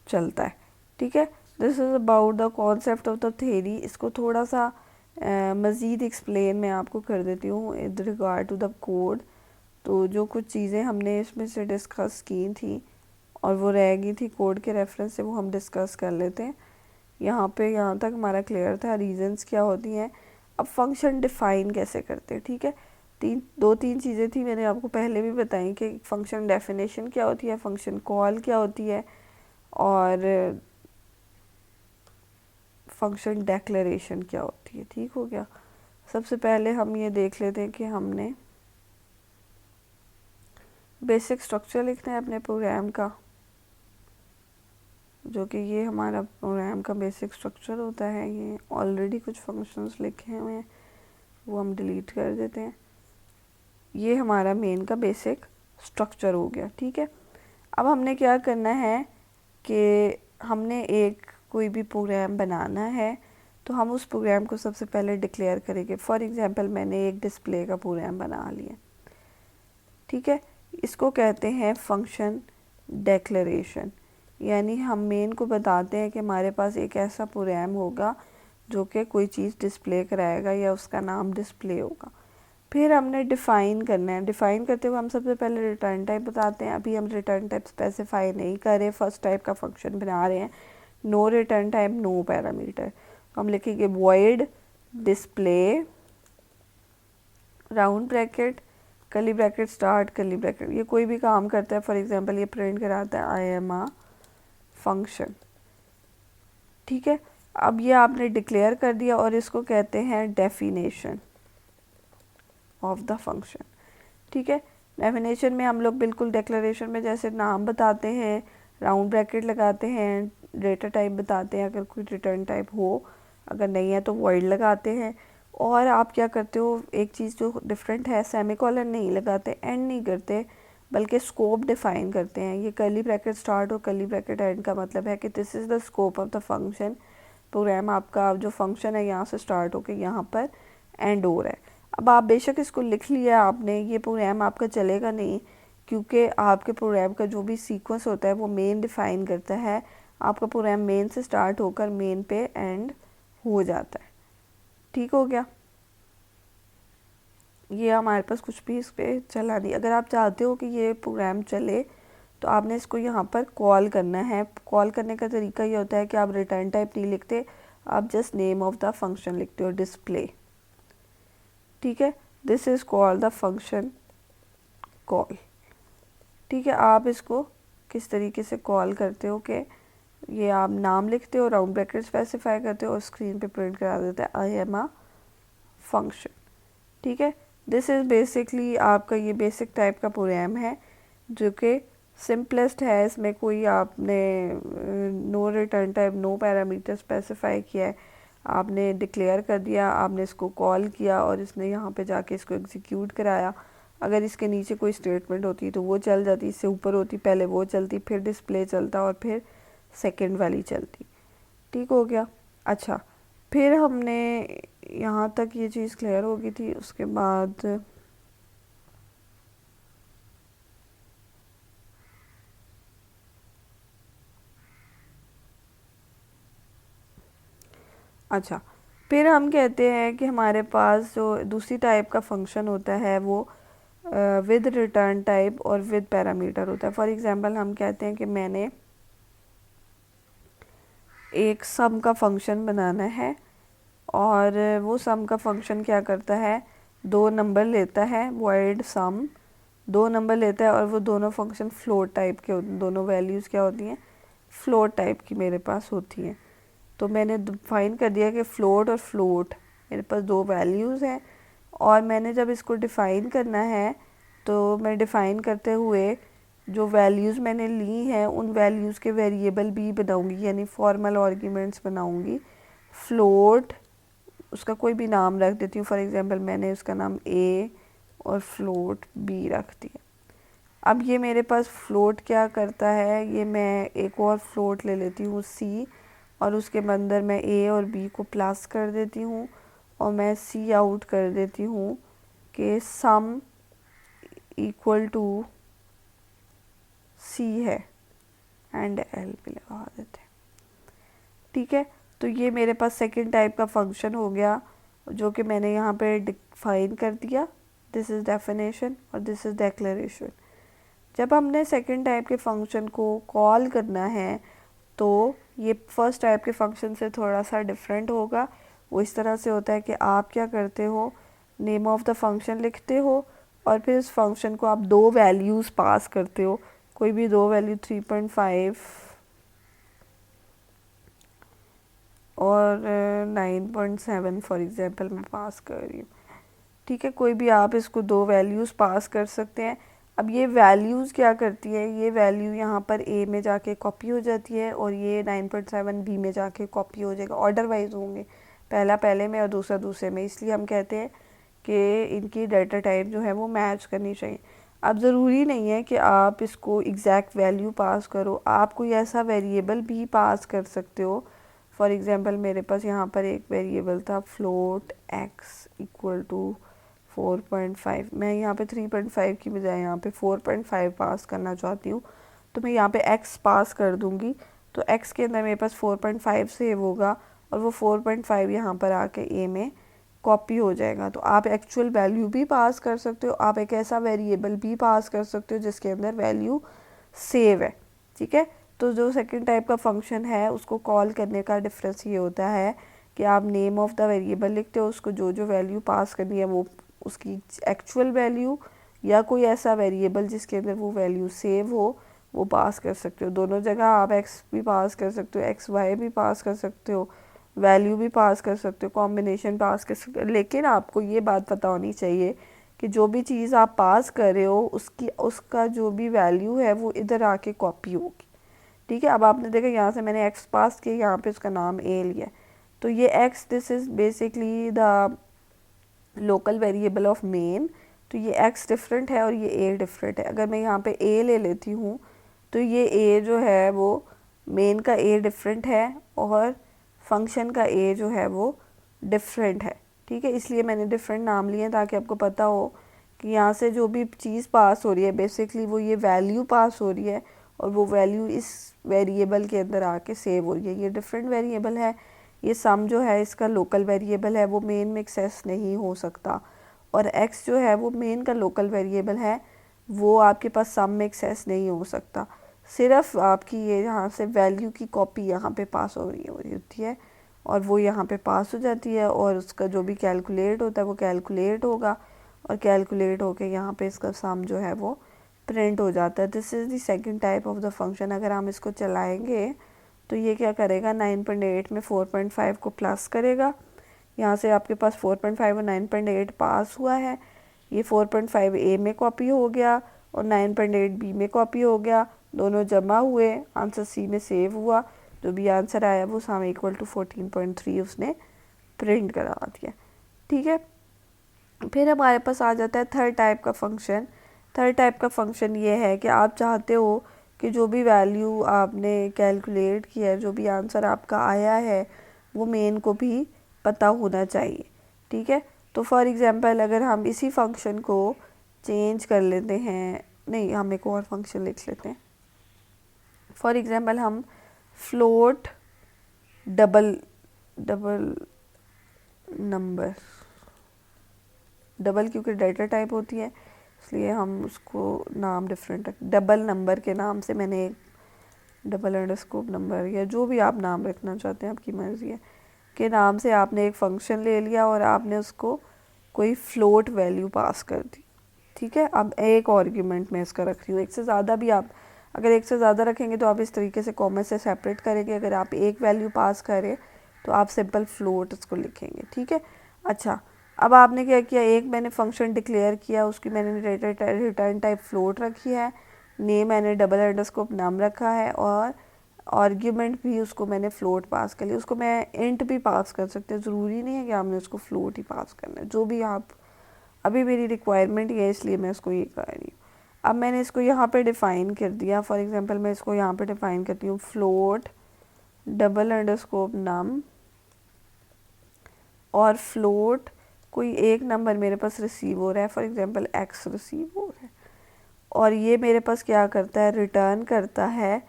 चलता है, ठीक है। This is about the concept of the theory. इसको थोड़ा सा मज़ीद एक्सप्लेन मैं आपको कर देती हूँ with regard to the code. तो जो कुछ चीज़ें हमने इसमें से डिस्कस की थी और वो रह गई थी कोड के रेफरेंस से, वो हम डिस्कस कर लेते हैं। यहाँ तक हमारा क्लियर था, रीजंस क्या होती हैं। अब फंक्शन डिफ़ाइन कैसे करते हैं, ठीक है। दो तीन चीज़ें थी, मैंने आपको पहले भी बताई कि फंक्शन डेफिनेशन क्या होती है, फंक्शन कॉल क्या होती है, और फंक्शन डेक्लेरेशन क्या होती है, ठीक हो गया। सबसे पहले हम ये देख लेते हैं कि हमने बेसिक स्ट्रक्चर लिखना है अपने प्रोग्राम का, जो कि ये हमारा प्रोग्राम का बेसिक स्ट्रक्चर होता है। ये ऑलरेडी कुछ फंक्शंस लिखे हुए हैं, वो हम डिलीट कर देते हैं। ये हमारा मेन का बेसिक स्ट्रक्चर हो गया, ठीक है। अब हमने क्या करना है कि हमने एक कोई भी प्रोग्राम बनाना है, तो हम उस प्रोग्राम को सबसे पहले डिक्लेयर करेंगे। फॉर एग्जांपल मैंने एक डिस्प्ले का प्रोग्राम बना लिया, ठीक है। इसको कहते हैं फंक्शन डेक्लेरेशन, यानी हम मेन को बताते हैं कि हमारे पास एक ऐसा प्रोग्राम होगा जो कि कोई चीज़ डिस्प्ले कराएगा या उसका नाम डिस्प्ले होगा। फिर हमने डिफ़ाइन करना है। डिफ़ाइन करते हुए हम सबसे पहले रिटर्न टाइप बताते हैं। अभी हम रिटर्न टाइप स्पेसिफाई नहीं कर रहे, फर्स्ट टाइप का फंक्शन बना रहे हैं। No return type, no parameter. हम लिखेंगे void display round bracket curly bracket start curly bracket. ये कोई भी काम करता है, फॉर एग्जांपल ये प्रिंट कराता है आई एम अ फंक्शन, ठीक है। अब ये आपने डिक्लेयर कर दिया और इसको कहते हैं डेफिनेशन ऑफ द फंक्शन, ठीक है। डेफिनेशन में हम लोग बिल्कुल डिक्लेरेशन में जैसे नाम बताते हैं, राउंड ब्रैकेट लगाते हैं, डेटा टाइप बताते हैं अगर कोई रिटर्न टाइप हो, अगर नहीं है तो वॉइड लगाते हैं। और आप क्या करते हो, एक चीज़ जो डिफरेंट है, सेमीकोलन नहीं लगाते, एंड नहीं करते, बल्कि स्कोप डिफाइन करते हैं। ये कर्ली ब्रैकेट स्टार्ट और कर्ली ब्रैकेट एंड का मतलब है कि this is the scope of the function. Program आपका जो फंक्शन है यहाँ से स्टार्ट होकर यहाँ पर एंड हो रहा है। अब आप बेशक इसको लिख लिया आपने, ये प्रोग्राम आपका चलेगा नहीं, क्योंकि आपके प्रोग्राम का जो भी सीक्वेंस होता है वो मेन डिफ़ाइन करता है। आपका प्रोग्राम मेन से स्टार्ट होकर मेन पे एंड हो जाता है, ठीक हो गया। ये हमारे पास कुछ भी इस पर चला नहीं। अगर आप चाहते हो कि ये प्रोग्राम चले तो आपने इसको यहाँ पर कॉल करना है। कॉल करने का तरीका ये होता है कि आप रिटर्न टाइप नहीं लिखते, आप just name of the function लिखते हो, डिस्प्ले, ठीक है। This is called the function call, ठीक है। आप इसको किस तरीके से कॉल करते हो कि ये आप नाम लिखते हो, राउंड ब्रैकेट स्पेसिफाई करते हो और स्क्रीन पे प्रिंट करा देते हैं आई एम अ फंक्शन, ठीक है। दिस इज़ बेसिकली आपका ये बेसिक टाइप का प्रोग्राम है जो कि सिंपलेस्ट है। इसमें कोई आपने no return type, no parameter specify किया है, आपने डिक्लेयर कर दिया, आपने इसको कॉल किया और इसने यहाँ पे जाके इसको एग्जीक्यूट कराया। अगर इसके नीचे कोई स्टेटमेंट होती तो वो चल जाती, इससे ऊपर होती पहले वो चलती, फिर डिस्प्ले चलता और फिर सेकंड वाली चलती, ठीक हो गया। अच्छा, फिर हमने यहाँ तक ये चीज़ क्लियर हो गई थी। उसके बाद अच्छा, फिर हम कहते हैं कि हमारे पास जो दूसरी टाइप का फंक्शन होता है वो विद रिटर्न टाइप और विद पैरामीटर होता है। फॉर एग्जांपल हम कहते हैं कि मैंने एक सम का फंक्शन बनाना है और वो सम का फंक्शन क्या करता है, दो नंबर लेता है, वॉइड सम, दो नंबर लेता है और वो दोनों फंक्शन फ्लोट टाइप के होते हैं, दोनों वैल्यूज़ क्या होती हैं, फ्लोट टाइप की मेरे पास होती हैं। तो मैंने डिफाइन कर दिया कि फ्लोट और फ्लोट मेरे पास दो वैल्यूज़ हैं, और मैंने जब इसको डिफ़ाइन करना है तो मैं डिफ़ाइन करते हुए जो वैल्यूज़ मैंने ली हैं उन वैल्यूज़ के वेरिएबल भी बनाऊंगी, यानी फॉर्मल आर्ग्यूमेंट्स बनाऊंगी। फ्लोट, उसका कोई भी नाम रख देती हूँ, फॉर एग्जांपल मैंने उसका नाम ए और फ्लोट बी रख दिया। अब ये मेरे पास फ्लोट क्या करता है, ये मैं एक और फ्लोट ले लेती हूँ सी, और उसके अंदर मैं ए और बी को प्लस कर देती हूँ और मैं सी आउट कर देती हूँ कि सम इक्वल टू सी है, एंड एल भी लगा देते हैं। ठीक है, तो ये मेरे पास सेकंड टाइप का फंक्शन हो गया जो कि मैंने यहाँ पे डिफाइन कर दिया। दिस इज़ डेफिनेशन और दिस इज़ डेक्लेरेशन। जब हमने सेकंड टाइप के फंक्शन को कॉल करना है तो ये फर्स्ट टाइप के फंक्शन से थोड़ा सा डिफरेंट होगा। वो इस तरह से होता है कि आप क्या करते हो, नेम ऑफ द फंक्शन लिखते हो और फिर इस फंक्शन को आप दो वैल्यूज़ पास करते हो, कोई भी दो वैल्यू 3.5 और 9.7 फॉर एग्जांपल मैं पास कर रही हूँ। ठीक है, कोई भी आप इसको दो वैल्यूज़ पास कर सकते हैं। अब ये वैल्यूज़ क्या करती है, ये वैल्यू यहाँ पर ए में जाके कॉपी हो जाती है और ये 9.7 बी में जाके कॉपी हो जाएगा, ऑर्डर वाइज होंगे, पहला पहले में और दूसरा दूसरे में। इसलिए हम कहते हैं कि इनकी डाटा टाइप जो है वो मैच करनी चाहिए। अब ज़रूरी नहीं है कि आप इसको एग्जैक्ट वैल्यू पास करो, आप कोई ऐसा वेरिएबल भी पास कर सकते हो। फॉर एग्ज़ाम्पल मेरे पास यहाँ पर एक वेरिएबल था फ्लोट एक्स इक्वल टू 4.5, मैं यहाँ पे 3.5 की बजाय यहाँ पे 4.5 पास करना चाहती हूँ, तो मैं यहाँ पे x पास कर दूँगी। तो x के अंदर मेरे पास 4.5 सेव होगा और वो 4.5 यहाँ पर आके a में कॉपी हो जाएगा। तो आप एक्चुअल वैल्यू भी पास कर सकते हो, आप एक ऐसा वेरिएबल भी पास कर सकते हो जिसके अंदर वैल्यू सेव है। ठीक है, तो जो सेकंड टाइप का फंक्शन है उसको कॉल करने का डिफरेंस ये होता है कि आप नेम ऑफ द वेरिएबल लिखते हो, उसको जो जो वैल्यू पास करनी है वो उसकी एक्चुअल वैल्यू या कोई ऐसा वेरिएबल जिसके अंदर वो वैल्यू सेव हो वो पास कर सकते हो। दोनों जगह आप x भी पास कर सकते हो, एक्स वाई भी पास कर सकते हो, वैल्यू भी पास कर सकते हो, कॉम्बिनेशन पास कर सकते हो। लेकिन आपको ये बात पता होनी चाहिए कि जो भी चीज़ आप पास कर रहे हो उसका जो भी वैल्यू है वो इधर आके कॉपी होगी। ठीक है, अब आपने देखा यहाँ से मैंने x पास किया, यहाँ पे उसका नाम a लिया, तो ये x this is basically the local variable of main. तो ये x डिफरेंट है और ये a डिफरेंट है। अगर मैं यहाँ पे a ले लेती हूँ तो ये a जो है वो मेन का a डिफरेंट है और फंक्शन का a जो है वो डिफरेंट है। ठीक है, इसलिए मैंने डिफरेंट नाम लिए ताकि आपको पता हो कि यहाँ से जो भी चीज़ पास हो रही है बेसिकली वो ये वैल्यू पास हो रही है और वो वैल्यू इस वेरिएबल के अंदर आके सेव हो रही है। ये डिफरेंट वेरिएबल है, ये सम जो है इसका लोकल वेरिएबल है, वो मेन में एक्सेस नहीं हो सकता, और x जो है वो मेन का लोकल वेरिएबल है, वो आपके पास सम में एक्सेस नहीं हो सकता। सिर्फ आपकी ये यहाँ से वैल्यू की कॉपी यहाँ पे पास हो रही होती है और वो यहाँ पे पास हो जाती है और उसका जो भी कैलकुलेट होता है वो कैलकुलेट होगा और कैलकुलेट होके यहाँ पे इसका सम जो है वो प्रिंट हो जाता है। This is the second type of the function. अगर हम इसको चलाएंगे तो ये क्या करेगा, 9.8 में 4.5 को प्लस करेगा, यहाँ से आपके पास 4.5 और 9.8 पास हुआ है, ये 4.5 ए में कॉपी हो गया और 9.8 बी में कॉपी हो गया, दोनों जमा हुए, आंसर सी में सेव हुआ, जो भी आंसर आया वो सम इक्वल टू 14.3 उसने प्रिंट करा दिया। ठीक है, फिर हमारे पास आ जाता है थर्ड टाइप का फंक्शन। थर्ड टाइप का फंक्शन ये है कि आप चाहते हो कि जो भी वैल्यू आपने कैलकुलेट किया है, जो भी आंसर आपका आया है वो मेन को भी पता होना चाहिए। ठीक है, तो फॉर एग्जांपल अगर हम इसी फंक्शन को चेंज कर लेते हैं, नहीं हम एक और फंक्शन लिख लेते हैं। फॉर एग्जांपल हम फ्लोट डबल नंबर, डबल क्योंकि डाटा टाइप होती है, इसलिए हम उसको नाम डिफरेंट रख, डबल नंबर के नाम से मैंने एक डबल अंडरस्कोप नंबर या जो भी आप नाम रखना चाहते हैं आपकी मर्ज़ी है के नाम से आपने एक फ़ंक्शन ले लिया और आपने उसको कोई फ्लोट वैल्यू पास कर दी। ठीक है, अब एक आर्ग्यूमेंट मैं इसका रख रही हूँ, एक से ज़्यादा भी आप अगर एक से ज़्यादा रखेंगे तो आप इस तरीके से कॉमा से सेपरेट करेंगे, अगर आप एक वैल्यू पास करें तो आप सिंपल फ्लोट इसको लिखेंगे। ठीक है, अच्छा अब आपने क्या किया, एक मैंने फंक्शन डिक्लेयर किया, उसकी मैंने रिटर्न टाइप फ्लोट रखी है, नेम मैंने डबल अंडरस्कोप नाम रखा है और आर्ग्यूमेंट भी उसको मैंने फ्लोट पास कर लिया। उसको मैं इंट भी पास कर सकते हैं, ज़रूरी नहीं है कि आपने उसको फ्लोट ही पास करना है, जो भी आप, अभी मेरी रिक्वायरमेंट ये है इसलिए मैं इसको ये कर रही हूँ। अब मैंने इसको यहाँ पे डिफ़ाइन कर दिया, फॉर एग्जांपल मैं इसको यहाँ पे डिफ़ाइन करती हूँ फ्लोट डबल अंडरस्कोप नम, और फ्लोट कोई एक नंबर मेरे पास रिसीव हो रहा है, फॉर एग्जांपल एक्स रिसीव हो रहा है, और ये मेरे पास क्या करता है, रिटर्न करता है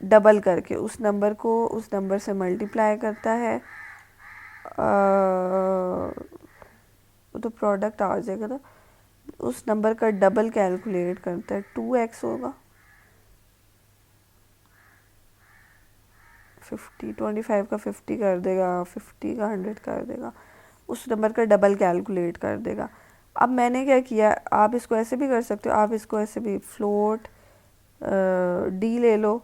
डबल करके उस नंबर को उस नंबर से मल्टीप्लाई करता है, वो तो प्रोडक्ट आ जाएगा ना, उस नंबर का डबल कैलकुलेट करता है, 2x होगा 50, 25 का 50 कर देगा, 50 का 100 कर देगा, उस नंबर का डबल कैलकुलेट कर देगा। अब मैंने क्या किया, आप इसको ऐसे भी कर सकते हो, आप इसको ऐसे भी फ्लोट डी ले लो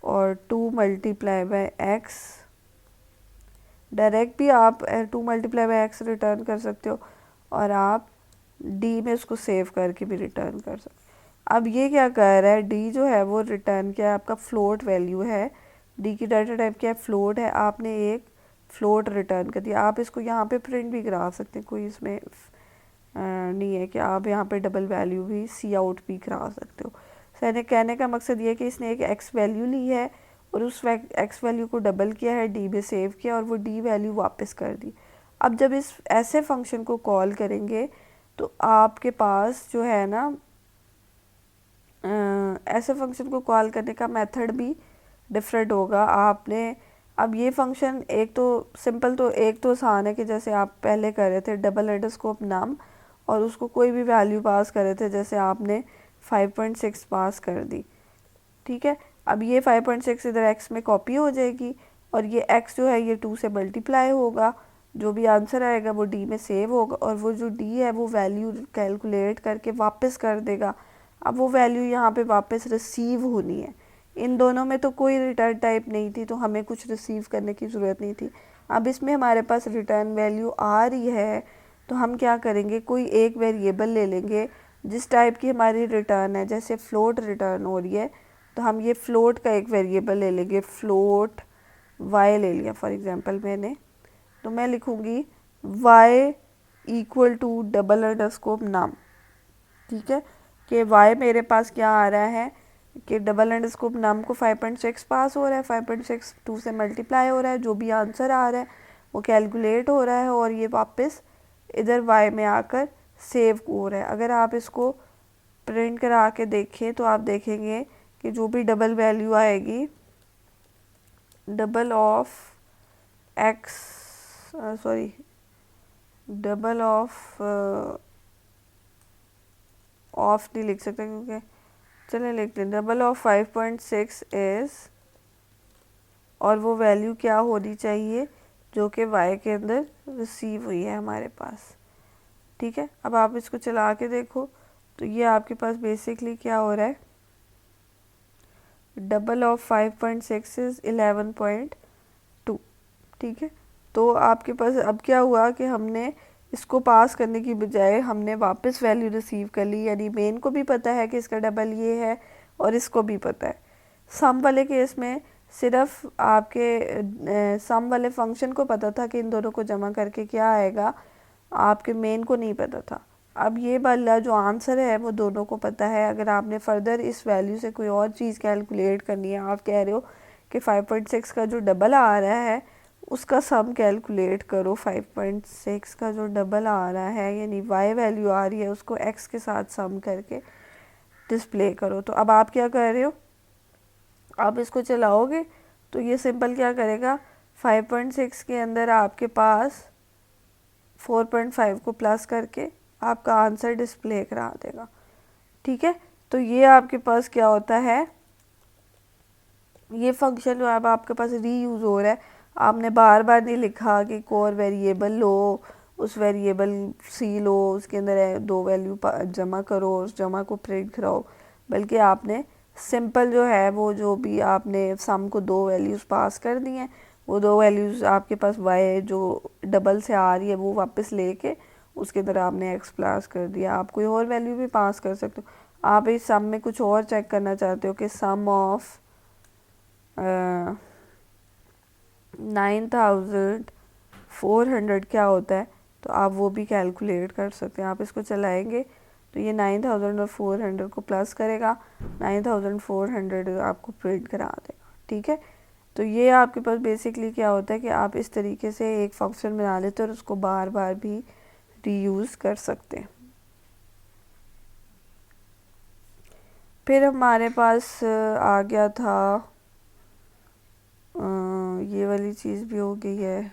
और 2 मल्टीप्लाई बाय एक्स, डायरेक्ट भी आप 2 मल्टीप्लाई बाय एक्स रिटर्न कर सकते हो और आप डी में उसको सेव करके भी रिटर्न कर सकते हो। अब ये क्या कर रहा है, डी जो है वो रिटर्न क्या है, आपका फ्लोट वैल्यू है, डी की डाटा टाइप क्या है, फ्लोट है, आपने एक फ्लोट रिटर्न कर दिया। आप इसको यहाँ पे प्रिंट भी करा सकते हैं, कोई इसमें नहीं है कि आप यहाँ पे डबल वैल्यू भी सी आउट भी करा सकते हो। मैंने कहने का मकसद ये कि इसने एक एक्स वैल्यू ली है और उस एक्स वैल्यू को डबल किया है, डी में सेव किया और वो डी वैल्यू वापस कर दी। अब जब इस ऐसे फंक्शन को कॉल करेंगे तो आपके पास जो है ना, ऐसे फंक्शन को कॉल करने का मेथड भी डिफरेंट होगा। आपने अब ये फंक्शन एक तो सिंपल, तो एक तो आसान है कि जैसे आप पहले कर रहे थे डबल अंडरस्कोप नाम और उसको कोई भी वैल्यू पास कर रहे थे, जैसे आपने 5.6 पास कर दी। ठीक है, अब ये 5.6 इधर x में कॉपी हो जाएगी और ये x जो है ये 2 से मल्टीप्लाई होगा, जो भी आंसर आएगा वो d में सेव होगा और वो जो d है वो वैल्यू कैलकुलेट करके वापस कर देगा। अब वो वैल्यू यहाँ पे वापस रिसीव होनी है, इन दोनों में तो कोई रिटर्न टाइप नहीं थी तो हमें कुछ रिसीव करने की ज़रूरत नहीं थी। अब इसमें हमारे पास रिटर्न वैल्यू आ रही है तो हम क्या करेंगे, कोई एक वेरिएबल ले लेंगे जिस टाइप की हमारी रिटर्न है, जैसे फ्लोट रिटर्न हो रही है तो हम ये फ्लोट का एक वेरिएबल ले लेंगे, फ्लोट y ले लिया फॉर एग्जांपल मैंने, तो मैं लिखूँगी y equal to double underscore नाम। ठीक है, कि y मेरे पास क्या आ रहा है कि डबल अंडरस्कोप नाम को 5.6 पास हो रहा है, 5.6 2 से मल्टीप्लाई हो रहा है, जो भी आंसर आ रहा है वो कैलकुलेट हो रहा है और ये वापस इधर y में आकर सेव हो रहा है। अगर आप इसको प्रिंट करा के देखें तो आप देखेंगे कि जो भी डबल वैल्यू आएगी, double of x, sorry double of नहीं लिख सकते क्योंकि, चलें लिखते हैं, डबल ऑफ 5.6 इज़, और वो वैल्यू क्या होनी चाहिए जो कि y के अंदर रिसीव हुई है हमारे पास। ठीक है, अब आप इसको चला के देखो तो ये आपके पास बेसिकली क्या हो रहा है, डबल ऑफ 5.6 इज़ 11.2। ठीक है, तो आपके पास अब क्या हुआ कि हमने इसको पास करने की बजाय हमने वापस वैल्यू रिसीव कर ली, यानी मेन को भी पता है कि इसका डबल ये है और इसको भी पता है। सम वाले केस में सिर्फ आपके सम वाले फंक्शन को पता था कि इन दोनों को जमा करके क्या आएगा, आपके मेन को नहीं पता था। अब ये वाला जो आंसर है वो दोनों को पता है। अगर आपने फर्दर इस वैल्यू से कोई और चीज़ कैलकुलेट करनी है, आप कह रहे हो कि 5.6 का जो डबल आ रहा है उसका सम कैलकुलेट करो, 5.6 का जो डबल आ रहा है यानी y वैल्यू आ रही है उसको x के साथ सम करके डिस्प्ले करो। तो अब आप क्या कर रहे हो, आप इसको चलाओगे तो ये सिंपल क्या करेगा, 5.6 के अंदर आपके पास 4.5 को प्लस करके आपका आंसर डिस्प्ले करा देगा। ठीक है, तो ये आपके पास क्या होता है, ये फंक्शन जो अब आपके पास रीयूज़ हो रहा है, आपने बार बार नहीं लिखा कि कोर वेरिएबल लो, उस वेरिएबल सी लो, उसके अंदर दो वैल्यू जमा करो, उस जमा को प्रिंट कराओ, बल्कि आपने सिंपल जो है वो जो भी आपने सम को दो वैल्यूज़ पास कर दी हैं, वो दो वैल्यूज़ आपके पास वाई जो डबल से आ रही है वो वापस लेके उसके अंदर आपने एक्स प्लस कर दिया। आप कोई और वैल्यू भी पास कर सकते हो। आप इस सम में कुछ और चेक करना चाहते हो कि सम ऑफ 9400 क्या होता है, तो आप वो भी कैलकुलेट कर सकते हैं। आप इसको चलाएंगे तो ये 9000 और 400 को प्लस करेगा, 9400 आपको प्रिंट करा देगा। ठीक है, तो ये आपके पास बेसिकली क्या होता है कि आप इस तरीके से एक फंक्शन बना लेते हैं और उसको बार बार भी रीयूज़ कर सकते हैं। फिर हमारे पास आ गया था ये वाली चीज़ भी हो गई है,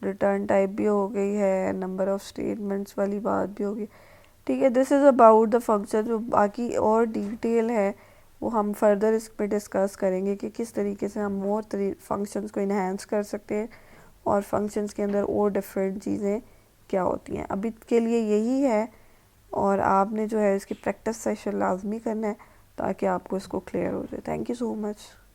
रिटर्न टाइप भी हो गई है, नंबर ऑफ स्टेटमेंट्स वाली बात भी होगी। ठीक है, this is about the function. जो बाकी और डिटेल है वो हम फर्दर इस पे डिस्कस करेंगे कि किस तरीके से हम मोर फंक्शंस को इन्हेंस कर सकते हैं और फंक्शंस के अंदर और डिफरेंट चीज़ें क्या होती हैं। अभी के लिए यही है, और आपने जो है इसकी प्रैक्टिस सेशन लाजमी करना है ताकि आपको इसको क्लियर हो जाए। Thank you so much.